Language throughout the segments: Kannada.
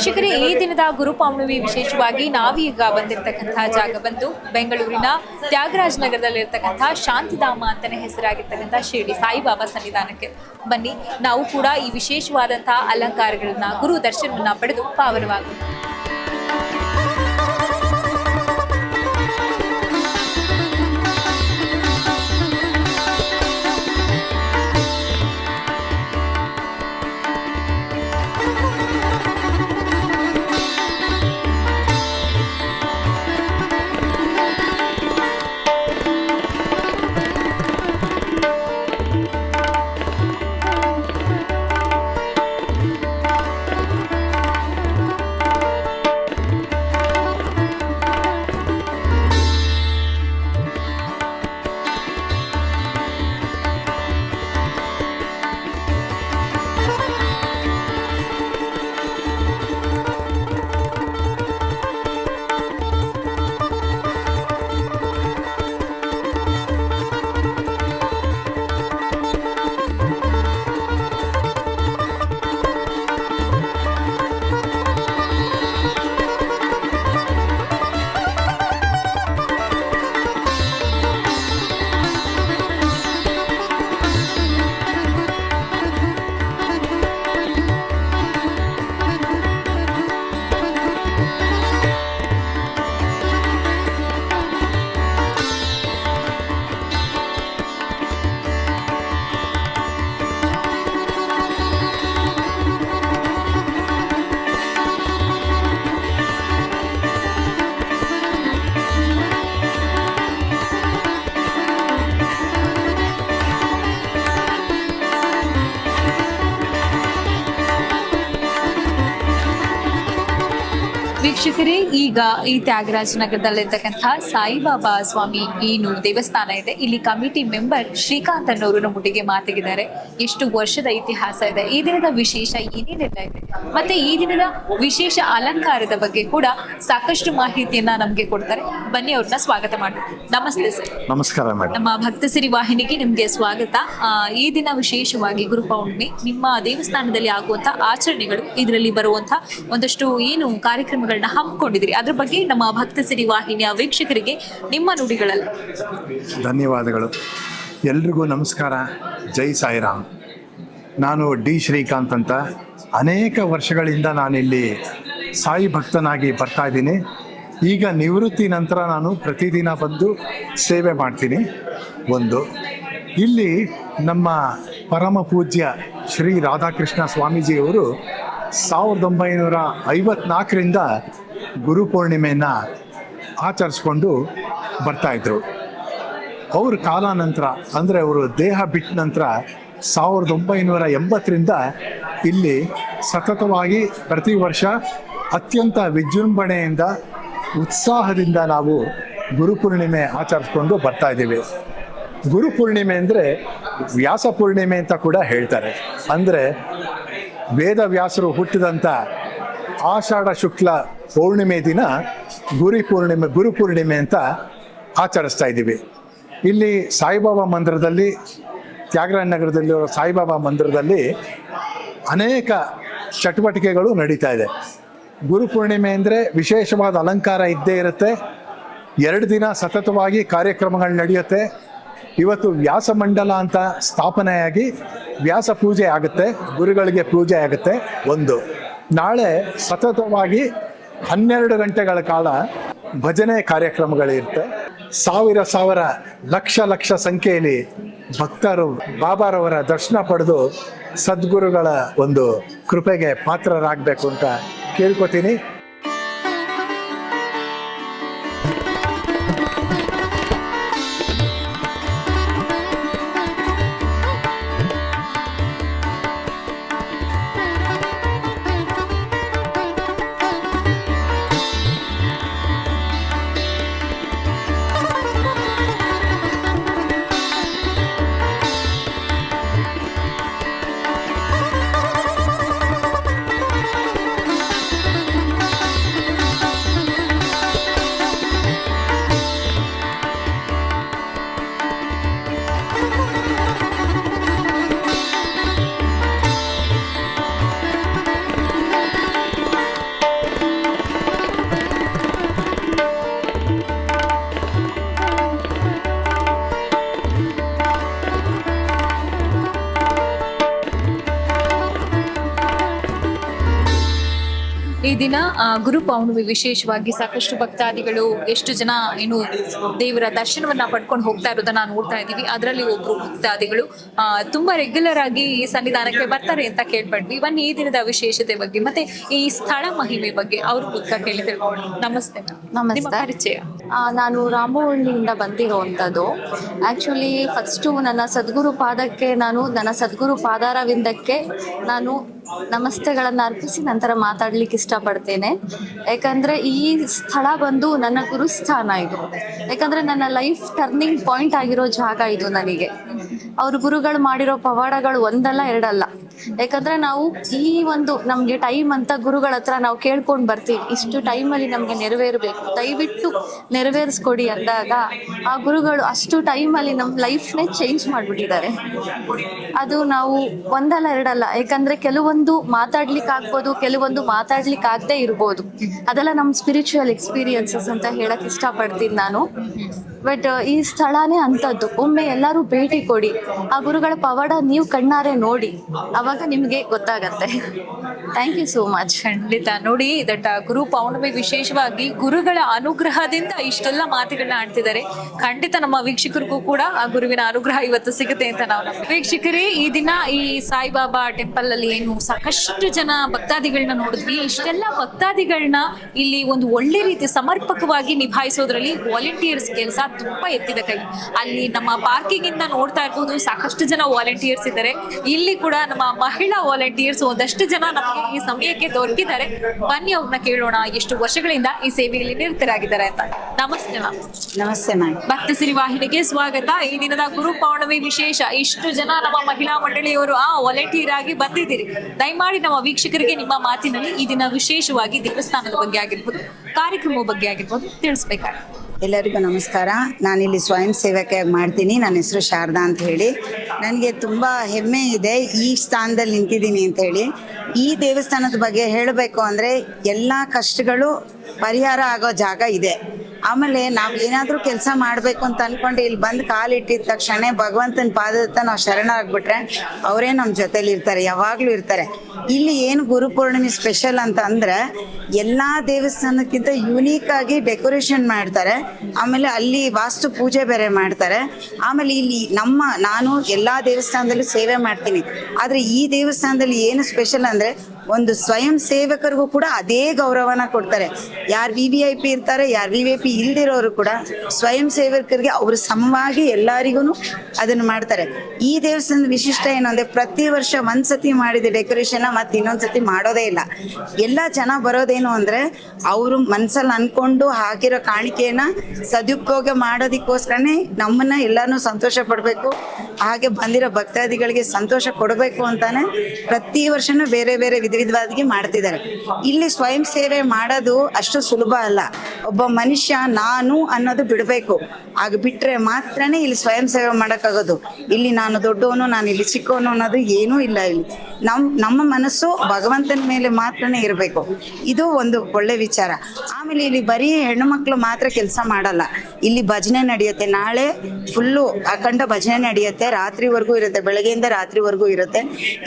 ವೀಕ್ಷಕರೇ, ಈ ದಿನದ ಗುರುಪೌರ್ಣಿಮೆ ವಿಶೇಷವಾಗಿ ನಾವೀಗ ಬಂದಿರತಕ್ಕಂತಹ ಜಾಗ ಬಂದು ಬೆಂಗಳೂರಿನ ತ್ಯಾಗರಾಜ ನಗರದಲ್ಲಿರ್ತಕ್ಕಂತಹ ಶಾಂತಿಧಾಮ ಅಂತಾನೆ ಹೆಸರಾಗಿರ್ತಕ್ಕಂತಹ ಶಿರಡಿ ಸಾಯಿಬಾಬಾ ಸನ್ನಿಧಾನಕ್ಕೆ ಬನ್ನಿ. ನಾವು ಕೂಡ ಈ ವಿಶೇಷವಾದಂತಹ ಅಲಂಕಾರಗಳನ್ನ, ಗುರು ದರ್ಶನವನ್ನ ಪಡೆದು ಪಾವನವಾಗೋಣ. ವೀಕ್ಷಕರೇ, ಈಗ ಈ ತ್ಯಾಗರಾಜ ನಗರದಲ್ಲಿರ್ತಕ್ಕಂತಹ ಸಾಯಿಬಾಬಾ ಸ್ವಾಮಿ ಏನು ದೇವಸ್ಥಾನ ಇದೆ, ಇಲ್ಲಿ ಕಮಿಟಿ ಮೆಂಬರ್ ಶ್ರೀಕಾಂತ್ ಅನ್ನೋರು ನಮ್ಮೊಟ್ಟಿಗೆ ಮಾತಾಗಿದ್ದಾರೆ. ಎಷ್ಟು ವರ್ಷದ ಇತಿಹಾಸ ಇದೆ, ಈ ದಿನದ ವಿಶೇಷ ಏನೇನೆಲ್ಲ ಇದೆ, ಮತ್ತೆ ಈ ದಿನದ ವಿಶೇಷ ಅಲಂಕಾರದ ಬಗ್ಗೆ ಕೂಡ ಸಾಕಷ್ಟು ಮಾಹಿತಿಯನ್ನ ನಮ್ಗೆ ಕೊಡ್ತಾರೆ. ಬನ್ನಿ, ಅವ್ರನ್ನ ಸ್ವಾಗತ ಮಾಡಿ. ನಮಸ್ತೆ ಸರ್. ನಮಸ್ಕಾರ ಮೇಡಮ್. ನಮ್ಮ ಭಕ್ತಸಿರಿ ವಾಹಿನಿಗೆ ನಿಮ್ಗೆ ಸ್ವಾಗತ. ಈ ದಿನ ವಿಶೇಷವಾಗಿ ಗುರುಪೌರ್ಣಿಮೆ, ನಿಮ್ಮ ದೇವಸ್ಥಾನದಲ್ಲಿ ಆಗುವಂತ ಆಚರಣೆಗಳು, ಇದರಲ್ಲಿ ಬರುವಂತ ಒಂದಷ್ಟು ಏನು ಕಾರ್ಯಕ್ರಮಗಳನ್ನ ಹಮ್ಮಿಕೊಂಡಿದ್ರಿ, ಅದ್ರ ಬಗ್ಗೆ ನಮ್ಮ ಭಕ್ತಸಿರಿ ವಾಹಿನಿಯ ವೀಕ್ಷಕರಿಗೆ ನಿಮ್ಮ ನುಡಿಗಳಲ್ಲಿ. ಧನ್ಯವಾದಗಳು. ಎಲ್ರಿಗೂ ನಮಸ್ಕಾರ. ಜೈ ಸಾಯಿರಾಮ್. ನಾನು ಡಿ ಶ್ರೀಕಾಂತ್ ಅಂತ. ಅನೇಕ ವರ್ಷಗಳಿಂದ ನಾನಿಲ್ಲಿ ಸಾಯಿ ಭಕ್ತನಾಗಿ ಬರ್ತಾ ಇದ್ದೀನಿ. ಈಗ ನಿವೃತ್ತಿ ನಂತರ ನಾನು ಪ್ರತಿದಿನ ಬಂದು ಸೇವೆ ಮಾಡ್ತೀನಿ. ಇಲ್ಲಿ ನಮ್ಮ ಪರಮ ಪೂಜ್ಯ ಶ್ರೀ ರಾಧಾಕೃಷ್ಣ ಸ್ವಾಮೀಜಿಯವರು 1954ರಿಂದ ಗುರುಪೂರ್ಣಿಮೆಯನ್ನು ಆಚರಿಸ್ಕೊಂಡು ಬರ್ತಾಯಿದ್ರು. ಅವ್ರ ಕಾಲಾನಂತರ, ಅಂದರೆ ಅವರು ದೇಹ ಬಿಟ್ಟ ನಂತರ 1980ರಿಂದ ಇಲ್ಲಿ ಸತತವಾಗಿ ಪ್ರತಿ ವರ್ಷ ಅತ್ಯಂತ ವಿಜೃಂಭಣೆಯಿಂದ, ಉತ್ಸಾಹದಿಂದ ನಾವು ಗುರುಪೂರ್ಣಿಮೆ ಆಚರಿಸ್ಕೊಂಡು ಬರ್ತಾ ಇದ್ದೀವಿ. ಗುರುಪೂರ್ಣಿಮೆ ಅಂದರೆ ವ್ಯಾಸ ಪೂರ್ಣಿಮೆ ಅಂತ ಕೂಡ ಹೇಳ್ತಾರೆ. ಅಂದರೆ ವೇದವ್ಯಾಸರು ಹುಟ್ಟಿದಂಥ ಆಷಾಢ ಶುಕ್ಲ ಪೌರ್ಣಿಮೆ ದಿನ ಗುರುಪೂರ್ಣಿಮೆ ಅಂತ ಆಚರಿಸ್ತಾ ಇದ್ದೀವಿ. ಇಲ್ಲಿ ಸಾಯಿಬಾಬಾ ಮಂದಿರದಲ್ಲಿ, ತ್ಯಾಗರಾಜ ನಗರದಲ್ಲಿರೋ ಸಾಯಿಬಾಬಾ ಮಂದಿರದಲ್ಲಿ ಅನೇಕ ಚಟುವಟಿಕೆಗಳು ನಡೀತಾ ಇದೆ. ಗುರುಪೂರ್ಣಿಮೆ ಅಂದರೆ ವಿಶೇಷವಾದ ಅಲಂಕಾರ ಇದ್ದೇ ಇರುತ್ತೆ. 2 ದಿನ ಸತತವಾಗಿ ಕಾರ್ಯಕ್ರಮಗಳು ನಡೆಯುತ್ತೆ. ಇವತ್ತು ವ್ಯಾಸ ಮಂಡಲ ಅಂತ ಸ್ಥಾಪನೆಯಾಗಿ ವ್ಯಾಸ ಪೂಜೆ ಆಗುತ್ತೆ, ಗುರುಗಳಿಗೆ ಪೂಜೆ ಆಗುತ್ತೆ. ನಾಳೆ ಸತತವಾಗಿ 12 ಗಂಟೆಗಳ ಕಾಲ ಭಜನೆ ಕಾರ್ಯಕ್ರಮಗಳಿರುತ್ತೆ. ಸಾವಿರ ಲಕ್ಷ ಸಂಖ್ಯೆಯಲ್ಲಿ ಭಕ್ತರು ಬಾಬಾರವರ ದರ್ಶನ ಪಡೆದು ಸದ್ಗುರುಗಳ ಒಂದು ಕೃಪೆಗೆ ಪಾತ್ರರಾಗಬೇಕು ಅಂತ ಕೇಳ್ಕೊತೀನಿ. ದಿನ ಗುರು ಪೌರ್ಣಮಿ ವಿಶೇಷವಾಗಿ ಸಾಕಷ್ಟು ಭಕ್ತಾದಿಗಳು ಎಷ್ಟು ಜನ ಏನು ದೇವರ ದರ್ಶನವನ್ನ ಪಡ್ಕೊಂಡು ಹೋಗ್ತಾ ಇರೋದನ್ನ ನೋಡ್ತಾ ಇದ್ದೀವಿ. ಅದರಲ್ಲಿ ಒಬ್ರು ಭಕ್ತಾದಿಗಳು ತುಂಬಾ ರೆಗ್ಯುಲರ್ ಆಗಿ ಈ ಸನ್ನಿಧಾನಕ್ಕೆ ಬರ್ತಾರೆ ಅಂತ ಕೇಳ್ಪಟ್ವಿ. ಬನ್ನಿ ಈ ದಿನದ ವಿಶೇಷತೆ ಬಗ್ಗೆ ಮತ್ತೆ ಈ ಸ್ಥಳ ಮಹಿಮೆ ಬಗ್ಗೆ ಅವ್ರ ಮೂಲಕ ಕೇಳಿ ತಿಳ್ಕೊಳ್ಳೋಣ. ನಮಸ್ತೆ ma'am. ನಮಸ್ತೆ. ನಿಮ್ಮ ಪರಿಚಯ? ನಾನು ರಾಮವಳ್ಳಿಯಿಂದ ಬಂದಿರುವಂಥದ್ದು. ಆ್ಯಕ್ಚುಲಿ ಫಸ್ಟು ನನ್ನ ಸದ್ಗುರು ಪಾದಕ್ಕೆ ನನ್ನ ಸದ್ಗುರು ಪಾದಾರವಿಂದಕ್ಕೆ ನಾನು ನಮಸ್ತೆಗಳನ್ನು ಅರ್ಪಿಸಿ ನಂತರ ಮಾತಾಡ್ಲಿಕ್ಕೆ ಇಷ್ಟಪಡ್ತೇನೆ. ಯಾಕಂದರೆ ಈ ಸ್ಥಳ ಬಂದು ನನ್ನ ಗುರುಸ್ಥಾನ ಇದು. ಯಾಕಂದರೆ ನನ್ನ ಲೈಫ್ ಟರ್ನಿಂಗ್ ಪಾಯಿಂಟ್ ಆಗಿರೋ ಜಾಗ ಇದು ನನಗೆ. ಅವ್ರ ಗುರುಗಳು ಮಾಡಿರೋ ಪವಾಡಗಳು ಒಂದಲ್ಲ ಎರಡಲ್ಲ. ಯಾಕಂದ್ರೆ ನಾವು ಈ ಒಂದು ನಮ್ಗೆ ಟೈಮ್ ಅಂತ ಗುರುಗಳ ಹತ್ರ ನಾವು ಕೇಳ್ಕೊಂಡು ಬರ್ತೀವಿ, ಇಷ್ಟು ಟೈಮಲ್ಲಿ ನಮ್ಗೆ ನೆರವೇರ್ಬೇಕು, ದಯವಿಟ್ಟು ನೆರವೇರಿಸ್ಕೊಡಿ ಅಂದಾಗ ಆ ಗುರುಗಳು ಅಷ್ಟು ಟೈಮಲ್ಲಿ ನಮ್ಮ ಲೈಫ್ನೇ ಚೇಂಜ್ ಮಾಡ್ಬಿಟ್ಟಿದ್ದಾರೆ. ಅದು ನಾವು ಒಂದಲ್ಲ ಎರಡಲ್ಲ. ಯಾಕಂದ್ರೆ ಕೆಲವೊಂದು ಮಾತಾಡ್ಲಿಕ್ಕೆ ಆಗ್ಬೋದು, ಕೆಲವೊಂದು ಮಾತಾಡ್ಲಿಕ್ಕೆ ಆಗದೆ ಇರ್ಬೋದು. ಅದೆಲ್ಲ ನಮ್ಮ ಸ್ಪಿರಿಚುವಲ್ ಎಕ್ಸ್ಪೀರಿಯನ್ಸಸ್ ಅಂತ ಹೇಳಕ್ ಇಷ್ಟಪಡ್ತೀನಿ ನಾನು. ಬಟ್ ಈ ಸ್ಥಳನೇ ಅಂಥದ್ದು. ಒಮ್ಮೆ ಎಲ್ಲರೂ ಭೇಟಿ ಕೊಡಿ, ಆ ಗುರುಗಳ ಪವಾಡ ನೀವು ಕಣ್ಣಾರೆ ನೋಡಿ, ಅವಾಗ ನಿಮಗೆ ಗೊತ್ತಾಗತ್ತೆ. Thank you so much. ಖಂಡಿತ. ನೋಡಿ, ದಟ್ ಗುರು ಪೌರ್ಣಮಿ ವಿಶೇಷವಾಗಿ ಗುರುಗಳ ಅನುಗ್ರಹದಿಂದ ಇಷ್ಟೆಲ್ಲ ಮಾತುಗಳನ್ನ ಆಡ್ತಿದ್ದಾರೆ. ಖಂಡಿತ ನಮ್ಮ ವೀಕ್ಷಕರಿಗೂ ಕೂಡ ಆ ಗುರುವಿನ ಅನುಗ್ರಹ ಇವತ್ತು ಸಿಗುತ್ತೆ ಅಂತ ನಾವು ವೀಕ್ಷಕರೇ, ಈ ದಿನ ಈ ಸಾಯಿಬಾಬಾ ಟೆಂಪಲ್ ಅಲ್ಲಿ ಏನು ಸಾಕಷ್ಟು ಜನ ಭಕ್ತಾದಿಗಳನ್ನ ನೋಡಿದ್ವಿ. ಇಷ್ಟೆಲ್ಲ ಭಕ್ತಾದಿಗಳನ್ನ ಇಲ್ಲಿ ಒಂದು ಒಳ್ಳೆ ರೀತಿ ಸಮರ್ಪಕವಾಗಿ ನಿಭಾಯಿಸೋದ್ರಲ್ಲಿ ವಾಲಂಟಿಯರ್ಸ್ ಕೆಲಸ ತುಂಬಾ ಎತ್ತಿದ ಕೈ. ಅಲ್ಲಿ ನಮ್ಮ ಪಾರ್ಕಿಂಗ್ ಇಂದ ನೋಡ್ತಾ ಇರ್ಬೋದು, ಸಾಕಷ್ಟು ಜನ ವಾಲಂಟಿಯರ್ಸ್ ಇದ್ದಾರೆ. ಇಲ್ಲಿ ಕೂಡ ನಮ್ಮ ಮಹಿಳಾ ವಾಲಂಟಿಯರ್ಸ್ ಒಂದಷ್ಟು ಜನ ನಮಗೆ ಈ ಸಮಯಕ್ಕೆ ದೊರಕಿದ್ದಾರೆ. ಬನ್ನಿ ಅವ್ರನ್ನ ಕೇಳೋಣ, ಎಷ್ಟು ವರ್ಷಗಳಿಂದ ಈ ಸೇವೆಯಲ್ಲಿ ನಿರತರಾಗಿದ್ದಾರೆ ಅಂತ. ನಮಸ್ತೆ ಮ್ಯಾಮ್. ನಮಸ್ತೆ ಮ್ಯಾಮ್. ಭಕ್ತಿ ಸಿರಿ ವಾಹಿನಿಗೆ ಸ್ವಾಗತ. ಈ ದಿನದ ಗುರು ಪೌರ್ಣಮಿ ವಿಶೇಷ. ಇಷ್ಟು ಜನ ನಮ್ಮ ಮಹಿಳಾ ಮಂಡಳಿಯವರು ವಾಲಂಟಿಯರ್ ಆಗಿ ಬಂದಿದ್ದೀರಿ. ದಯಮಾಡಿ ನಮ್ಮ ವೀಕ್ಷಕರಿಗೆ ನಿಮ್ಮ ಮಾತಿನಲ್ಲಿ ಈ ದಿನ ವಿಶೇಷವಾಗಿ ದೇವಸ್ಥಾನದ ಬಗ್ಗೆ ಆಗಿರ್ಬೋದು, ಕಾರ್ಯಕ್ರಮದ ಬಗ್ಗೆ ಆಗಿರ್ಬೋದು ತಿಳಿಸ್ಬೇಕಾಗುತ್ತೆ. ಎಲ್ಲರಿಗೂ ನಮಸ್ಕಾರ. ನಾನಿಲ್ಲಿ ಸ್ವಯಂ ಸೇವಕಿಯಾಗಿ ಮಾಡ್ತೀನಿ. ನನ್ನ ಹೆಸರು ಶಾರದಾ ಅಂತ ಹೇಳಿ. ನನಗೆ ತುಂಬ ಹೆಮ್ಮೆ ಇದೆ ಈ ಸ್ಥಾನದಲ್ಲಿ ನಿಂತಿದ್ದೀನಿ ಅಂತ ಹೇಳಿ. ಈ ದೇವಸ್ಥಾನದ ಬಗ್ಗೆ ಹೇಳಬೇಕು ಅಂದರೆ ಎಲ್ಲ ಕಷ್ಟಗಳು ಪರಿಹಾರ ಆಗೋ ಜಾಗ ಇದೆ. ಆಮೇಲೆ ನಾವು ಏನಾದರೂ ಕೆಲಸ ಮಾಡಬೇಕು ಅಂತ ಅಂದ್ಕೊಂಡು ಇಲ್ಲಿ ಬಂದು ಕಾಲಿಟ್ಟಿದ ತಕ್ಷಣ ಭಗವಂತನ ಪಾದತ್ತ ನಾವು ಶರಣಾಗ್ಬಿಟ್ರೆ ಅವರೇ ನಮ್ಮ ಜೊತೆಲಿ ಇರ್ತಾರೆ, ಯಾವಾಗಲೂ ಇರ್ತಾರೆ. ಇಲ್ಲಿ ಏನು ಗುರುಪೂರ್ಣಿಮೆ ಸ್ಪೆಷಲ್ ಅಂತ ಅಂದರೆ ಎಲ್ಲ ದೇವಸ್ಥಾನಕ್ಕಿಂತ ಯುನೀಕ್ ಆಗಿ ಡೆಕೋರೇಷನ್ ಮಾಡ್ತಾರೆ. ಆಮೇಲೆ ಅಲ್ಲಿ ವಾಸ್ತು ಪೂಜೆ ಬೇರೆ ಮಾಡ್ತಾರೆ. ಆಮೇಲೆ ಇಲ್ಲಿ ನಾನು ಎಲ್ಲ ದೇವಸ್ಥಾನದಲ್ಲೂ ಸೇವೆ ಮಾಡ್ತೀನಿ. ಆದರೆ ಈ ದೇವಸ್ಥಾನದಲ್ಲಿ ಏನು ಸ್ಪೆಷಲ್ ಅಂದರೆ ಒಂದು ಸ್ವಯಂ ಸೇವಕರಿಗೂ ಕೂಡ ಅದೇ ಗೌರವನ ಕೊಡ್ತಾರೆ. ಯಾರು VIP ಇರ್ತಾರೆ, ಯಾರು VIP ಇಲ್ದಿರೋರು ಕೂಡ ಸ್ವಯಂ ಸೇವಕರಿಗೆ ಅವರು ಸಮವಾಗಿ ಎಲ್ಲರಿಗೂ ಅದನ್ನು ಮಾಡ್ತಾರೆ. ಈ ದೇವಸ್ಥಾನದ ವಿಶಿಷ್ಟ ಏನು ಅಂದರೆ ಪ್ರತಿ ವರ್ಷ ಒಂದ್ಸತಿ ಮಾಡಿದ ಡೆಕೋರೇಷನ್ ಮತ್ತೆ ಇನ್ನೊಂದ್ಸತಿ ಮಾಡೋದೇ ಇಲ್ಲ. ಎಲ್ಲ ಜನ ಬರೋದೇನು ಅಂದರೆ ಅವರು ಮನಸ್ಸಲ್ಲಿ ಅಂದ್ಕೊಂಡು ಹಾಕಿರೋ ಕಾಣಿಕೆಯನ್ನು ಸದುಪಯೋಗ ಮಾಡೋದಕ್ಕೋಸ್ಕರನೇ ನಮ್ಮನ್ನ ಎಲ್ಲಾನು ಸಂತೋಷ ಪಡಬೇಕು, ಹಾಗೆ ಬಂದಿರೋ ಭಕ್ತಾದಿಗಳಿಗೆ ಸಂತೋಷ ಕೊಡಬೇಕು ಅಂತಾನೆ ಪ್ರತಿ ವರ್ಷನೂ ಬೇರೆ ಬೇರೆ ವಿಧವಾಗಿ ಮಾಡ್ತಿದ್ದಾರೆ. ಇಲ್ಲಿ ಸ್ವಯಂ ಸೇವೆ ಮಾಡೋದು ಅಷ್ಟು ಸುಲಭ ಅಲ್ಲ. ಒಬ್ಬ ಮನುಷ್ಯ ನಾನು ಅನ್ನೋದು ಬಿಡಬೇಕು. ಆಗ ಬಿಟ್ಟರೆ ಮಾತ್ರನೇ ಇಲ್ಲಿ ಸ್ವಯಂ ಸೇವೆ ಮಾಡೋಕ್ಕಾಗೋದು. ಇಲ್ಲಿ ನಾನು ದೊಡ್ಡವನು, ನಾನು ಇಲ್ಲಿ ಚಿಕ್ಕವನು ಅನ್ನೋದು ಏನೂ ಇಲ್ಲ. ಇಲ್ಲಿ ನಮ್ಮ ಮನಸ್ಸು ಭಗವಂತನ ಮೇಲೆ ಮಾತ್ರನೇ ಇರಬೇಕು. ಇದು ಒಂದು ಒಳ್ಳೆ ವಿಚಾರ. ಆಮೇಲೆ ಇಲ್ಲಿ ಬರೀ ಹೆಣ್ಣು ಮಕ್ಕಳು ಮಾತ್ರ ಕೆಲಸ ಮಾಡಲ್ಲ. ಇಲ್ಲಿ ಭಜನೆ ನಡೆಯುತ್ತೆ. ನಾಳೆ ಫುಲ್ಲು ಅಖಂಡ ಭಜನೆ ನಡೆಯುತ್ತೆ, ರಾತ್ರಿವರೆಗೂ ಇರುತ್ತೆ, ಬೆಳಗ್ಗೆಯಿಂದ ರಾತ್ರಿವರೆಗೂ ಇರುತ್ತೆ.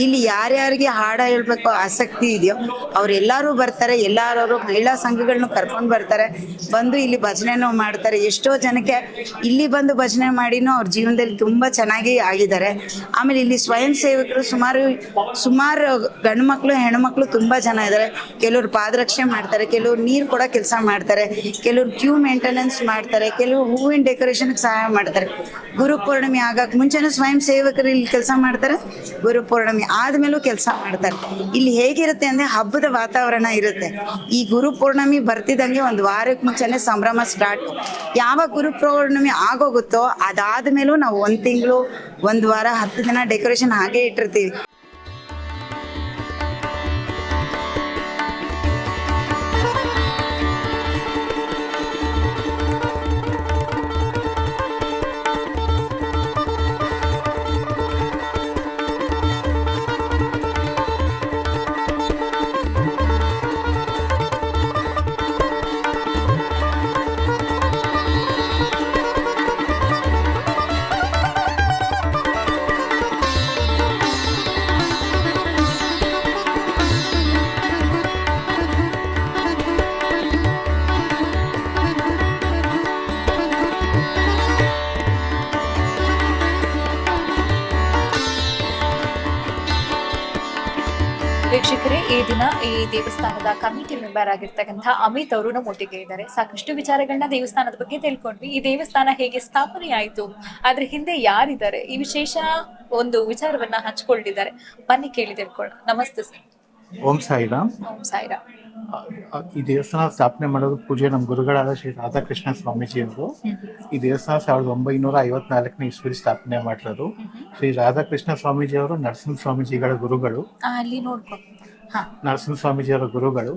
ಇಲ್ಲಿ ಯಾರ್ಯಾರಿಗೆ ಹಾಡ ಹೇಳ್ಬೇಕು ಆಸಕ್ತಿ ಇದೆಯೋ ಅವರೆಲ್ಲರೂ ಬರ್ತಾರೆ. ಎಲ್ಲರೂ ಮಹಿಳಾ ಸಂಘಗಳನ್ನೂ ಕರ್ಕೊಂಡು ಬರ್ತಾರೆ, ಬಂದು ಇಲ್ಲಿ ಭಜನೆನೂ ಮಾಡ್ತಾರೆ. ಎಷ್ಟೋ ಜನಕ್ಕೆ ಇಲ್ಲಿ ಬಂದು ಭಜನೆ ಮಾಡಿನೂ ಅವ್ರ ಜೀವನದಲ್ಲಿ ತುಂಬ ಚೆನ್ನಾಗಿ ಆಗಿದ್ದಾರೆ. ಆಮೇಲೆ ಇಲ್ಲಿ ಸ್ವಯಂ ಸೇವಕರು ಸುಮಾರು ಗಂಡು ಮಕ್ಕಳು ಹೆಣ್ಮಕ್ಳು ತುಂಬ ಜನ ಇದ್ದಾರೆ. ಕೆಲವರು ಪಾದರಕ್ಷೆ ಮಾಡ್ತಾರೆ, ಕೆಲವರು ನೀರು ಕೂಡ ಕೆಲಸ ಮಾಡ್ತಾರೆ, ಕೆಲವರು ಕ್ಯೂ ಮೇಂಟೆನೆನ್ಸ್ ಮಾಡ್ತಾರೆ, ಕೆಲವರು ಹೂವಿನ ಡೆಕೋರೇಷನ್ಗೆ ಸಹಾಯ ಮಾಡ್ತಾರೆ. ಗುರುಪೂರ್ಣಿಮೆ ಆಗಕ್ಕೆ ಮುಂಚೆನೂ ಸ್ವಯಂ ಸೇವಕರು ಇಲ್ಲಿ ಕೆಲಸ ಮಾಡ್ತಾರೆ, ಗುರುಪೂರ್ಣಿಮೆ ಆದಮೇಲೂ ಕೆಲಸ ಮಾಡ್ತಾರೆ. ಇಲ್ಲಿ ಹೇಗಿರುತ್ತೆ ಅಂದರೆ ಹಬ್ಬದ ವಾತಾವರಣ ಇರುತ್ತೆ. ಈ ಗುರುಪೂರ್ಣಿಮೆ ಬರ್ತಿದ್ದಂಗೆ ಒಂದು ವಾರಕ್ಕೆ ಮುಂಚೆನೇ ಸಂಭ್ರಮ ಸ್ಟಾರ್ಟ್. ಯಾವಾಗ ಗುರುಪೂರ್ಣಿಮೆ ಆಗೋಗುತ್ತೋ ಅದಾದ್ಮೇಲೂ ನಾವು 1 ತಿಂಗಳು, 1 ವಾರ, 10 ದಿನ ಡೆಕೋರೇಷನ್ ಹಾಗೆ ಇಟ್ಟಿರ್ತೀವಿ. ವೀಕ್ಷಕರೇ, ಈ ದಿನ ಈ ದೇವಸ್ಥಾನದ ಕಮಿಟಿ ಮೆಂಬರ್ ಆಗಿರ್ತಕ್ಕಂಥ ಅಮಿತ್ ಅವರು ನಮ್ಮೊಟ್ಟಿಗೆ ಇದ್ದಾರೆ. ಸಾಕಷ್ಟು ವಿಚಾರಗಳನ್ನ ದೇವಸ್ಥಾನದ ಬಗ್ಗೆ ತಿಳ್ಕೊಂಡ್ವಿ. ಈ ದೇವಸ್ಥಾನ ಹೇಗೆ ಸ್ಥಾಪನೆ ಆಯ್ತು, ಅದ್ರ ಹಿಂದೆ ಯಾರಿದ್ದಾರೆ, ಈ ವಿಶೇಷ ಒಂದು ವಿಚಾರವನ್ನ ಹಂಚ್ಕೊಂಡಿದ್ದಾರೆ. ಬನ್ನಿ ಕೇಳಿ ತಿಳ್ಕೊಳ್ಳೋಣ. ನಮಸ್ತೆ ಸರ್. ಓಂ ಸಾಯಿರಾಮ್. ಓಂ ಸಾಯಿರಾಮ್. ಈ ದೇವಸ್ಥಾನ ಸ್ಥಾಪನೆ ಮಾಡೋದು ಪೂಜೆ ನಮ್ಮ ಗುರುಗಳಾದ ಶ್ರೀ ರಾಧಾಕೃಷ್ಣ ಸ್ವಾಮೀಜಿಯವರು. ಈ ದೇವಸ್ಥಾನ 1954ನೇ ಇಸ್ವಿಲಿ ಸ್ಥಾಪನೆ ಮಾಡಿರೋದು. ಶ್ರೀ ರಾಧಾಕೃಷ್ಣ ಸ್ವಾಮೀಜಿಯವರು ನರಸಿಂಹ ಸ್ವಾಮೀಜಿಗಳ ಗುರುಗಳು. ಅಲ್ಲಿ ನೋಡ್ಕೊಂಡು ಹಾ ನರಸಿಂಹ ಸ್ವಾಮೀಜಿಯವರ ಗುರುಗಳು.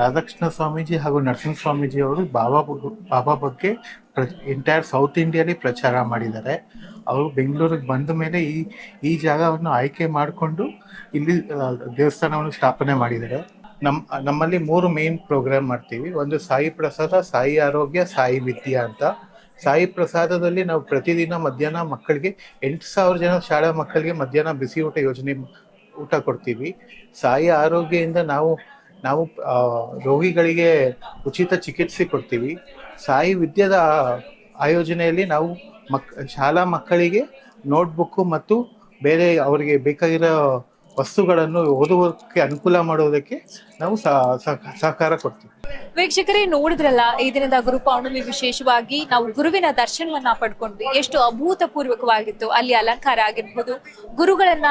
ರಾಧಾಕೃಷ್ಣ ಸ್ವಾಮೀಜಿ ಹಾಗೂ ನರಸಿಂಹ ಸ್ವಾಮೀಜಿಯವರು ಬಾಬಾ ಬಗ್ಗೆ ಎಂಟೈರ್ ಸೌತ್ ಇಂಡಿಯಾಲಿ ಪ್ರಚಾರ ಮಾಡಿದ್ದಾರೆ. ಅವರು ಬೆಂಗಳೂರಿಗೆ ಬಂದ ಮೇಲೆ ಈ ಜಾಗವನ್ನು ಆಯ್ಕೆ ಮಾಡಿಕೊಂಡು ಇಲ್ಲಿ ದೇವಸ್ಥಾನವನ್ನು ಸ್ಥಾಪನೆ ಮಾಡಿದ್ದಾರೆ. ನಮ್ಮಲ್ಲಿ 3 ಮೇನ್ ಪ್ರೋಗ್ರಾಮ್ ಮಾಡ್ತೀವಿ. ಒಂದು ಸಾಯಿ ಪ್ರಸಾದ, ಸಾಯಿ ಆರೋಗ್ಯ, ಸಾಯಿ ವಿದ್ಯಾ ಅಂತ. ಸಾಯಿ ಪ್ರಸಾದದಲ್ಲಿ ನಾವು ಪ್ರತಿದಿನ ಮಧ್ಯಾಹ್ನ ಮಕ್ಕಳಿಗೆ 8,000 ಜನ ಶಾಲಾ ಮಕ್ಕಳಿಗೆ ಮಧ್ಯಾಹ್ನ ಬಿಸಿ ಊಟ ಯೋಜನೆ ಊಟ ಕೊಡ್ತೀವಿ. ಸಾಯಿ ಆರೋಗ್ಯದಿಂದ ನಾವು ರೋಗಿಗಳಿಗೆ ಉಚಿತ ಚಿಕಿತ್ಸೆ ಕೊಡ್ತೀವಿ. ಸಾಯಿ ವಿದ್ಯಾದ ಆಯೋಜನೆಯಲ್ಲಿ ನಾವು ಶಾಲಾ ಮಕ್ಕಳಿಗೆ ನೋಟ್ಬುಕ್ಕು ಮತ್ತು ಬೇರೆ ಅವರಿಗೆ ಬೇಕಾಗಿರೋ ವಸ್ತುಗಳನ್ನು ಓದುವುದಕ್ಕೆ ಅನುಕೂಲ ಮಾಡೋದಕ್ಕೆ ನಾವು ಸಹಕಾರ ಕೊಡ್ತೀವಿ. ವೀಕ್ಷಕರೇ, ನೋಡಿದ್ರಲ್ಲ, ಈ ದಿನದ ಗುರು ಪೌರ್ಣಮಿ ವಿಶೇಷವಾಗಿ ನಾವು ಗುರುವಿನ ದರ್ಶನವನ್ನ ಪಡ್ಕೊಂಡ್ವಿ. ಎಷ್ಟು ಅಭೂತಪೂರ್ವಕವಾಗಿತ್ತು. ಅಲ್ಲಿ ಅಲಂಕಾರ ಆಗಿರ್ಬಹುದು, ಗುರುಗಳನ್ನ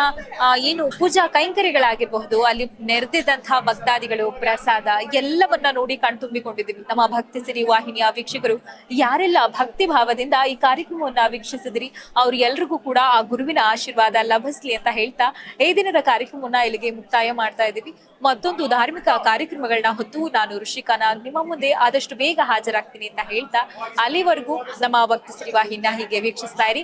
ಏನು ಪೂಜಾ ಕೈಂಕರ್ಯಗಳಾಗಿರಬಹುದು, ಅಲ್ಲಿ ನೆರೆದಿದ್ದಂತಹ ಭಕ್ತಾದಿಗಳು, ಪ್ರಸಾದ ಎಲ್ಲವನ್ನ ನೋಡಿ ಕಣ್ತುಂಬಿಕೊಂಡಿದ್ದೀವಿ. ನಮ್ಮ ಭಕ್ತಿ ಸಿರಿ ವಾಹಿನಿಯ ವೀಕ್ಷಕರು ಯಾರೆಲ್ಲ ಭಕ್ತಿ ಭಾವದಿಂದ ಈ ಕಾರ್ಯಕ್ರಮವನ್ನ ವೀಕ್ಷಿಸಿದ್ರಿ, ಅವ್ರು ಎಲ್ರಿಗೂ ಕೂಡ ಆ ಗುರುವಿನ ಆಶೀರ್ವಾದ ಲಭಿಸ್ಲಿ ಅಂತ ಹೇಳ್ತಾ ಈ ದಿನದ ಕಾರ್ಯಕ್ರಮವನ್ನ ಇಲ್ಲಿಗೆ ಮುಕ್ತಾಯ ಮಾಡ್ತಾ ಇದ್ದೀವಿ. ಮತ್ತೊಂದು ಧಾರ್ಮಿಕ ಕಾರ್ಯಕ್ರಮಗಳನ್ನ ಹೊತ್ತು ನಾನು ಋಷಿಕಾನ ನಿಮ್ಮ ಮುಂದೆ ಆದಷ್ಟು ಬೇಗ ಹಾಜರಾಗ್ತೀನಿ ಅಂತ ಹೇಳ್ತಾ, ಅಲ್ಲಿವರೆಗೂ ನಮ್ಮ ಭಕ್ತಿ ಸಿರಿ ವಾಹಿನಿಯ ಹೀಗೆ ವೀಕ್ಷಿಸ್ತಾ ಇರಿ.